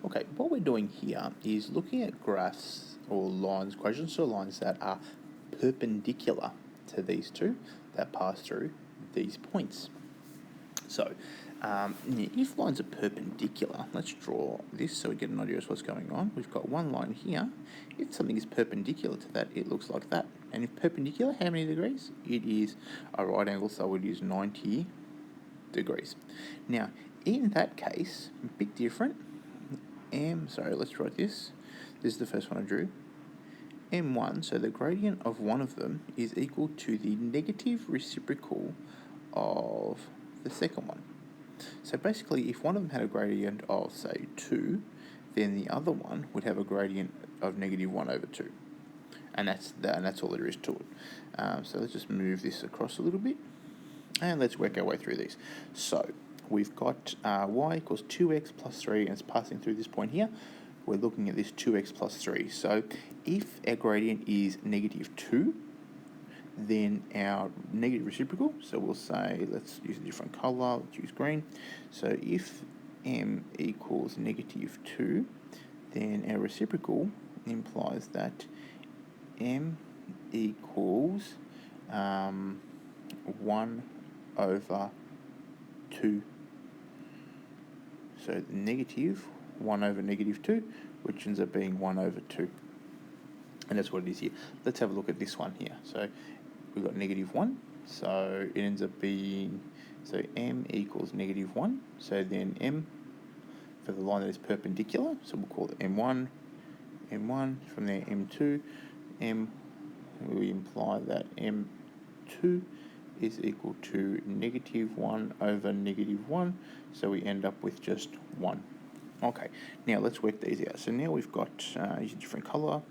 Okay, what we're doing here is looking at graphs or lines, quadrants or lines that are perpendicular to these two that pass through these points. So, if lines are perpendicular, let's draw this so we get an idea of what's going on. We've got one line here. If something is perpendicular to that, it looks like that. And if perpendicular, how many degrees? It is a right angle, so it is 90 degrees. Now, in that case, a bit different. Let's write this. This is the first one I drew. M1, so the gradient of one of them is equal to the negative reciprocal of the second one. So basically, if one of them had a gradient of, say, 2, then the other one would have a gradient of negative 1 over 2. And that's all there is to it. So let's just move this across a little bit. And let's work our way through these. So we've got y equals 2x plus 3, and it's passing through this point here. We're looking at this 2x plus 3. So if our gradient is negative 2, then our negative reciprocal, so we'll say, let's use a different colour, let's use green. So if m equals negative 2, then our reciprocal implies that m equals 1 over 2. So the negative 1 over negative 2, which ends up being 1 over 2. And that's what it is here. Let's have a look at this one here. So we've got negative 1, so it ends up being, so m equals negative 1. So then m, for the line that is perpendicular, so we'll call it m1, from there m2, we imply that m2 is equal to negative 1 over negative 1, so we end up with just 1. Okay, now let's work these out. So now we've got, use a different colour,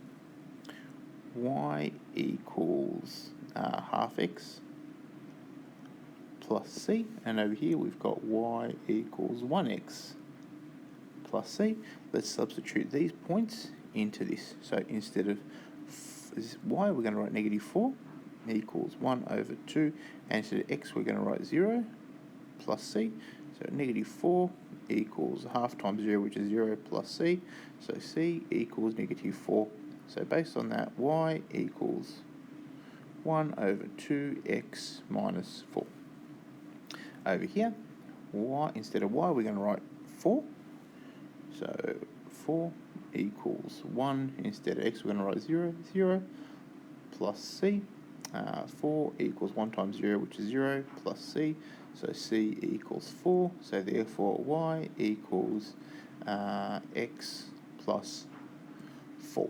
y equals half x plus c, and over here we've got y equals 1x plus c. Let's substitute these points into this. So instead of y, we're going to write negative 4 equals 1 over 2, and instead of x, we're going to write 0 plus c. So negative 4 equals half times 0, which is 0 plus c. So c equals negative 4. So based on that, y equals 1 over 2x minus 4. Over here, y, instead of y, we're going to write 4. So 4 equals 1. Instead of x, we're going to write 0 plus c. 4 equals 1 times 0, which is 0, plus c. So c equals 4. So therefore, y equals x plus 4.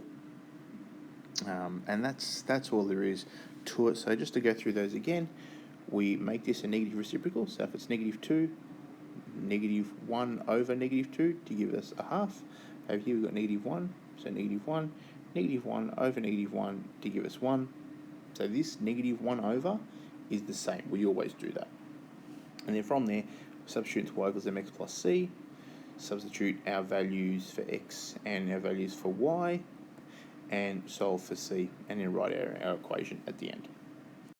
And that's all there is to it. So just to go through those again, we make this a negative reciprocal. So if it's negative 2, negative 1 over negative 2 to give us a half. Over here we've got negative 1, so negative 1, negative 1 over negative 1 to give us 1. So this negative 1 over is the same. We always do that. And then from there, substitute into y equals mx plus c, substitute our values for x and our values for y, and solve for c, and then write our equation at the end.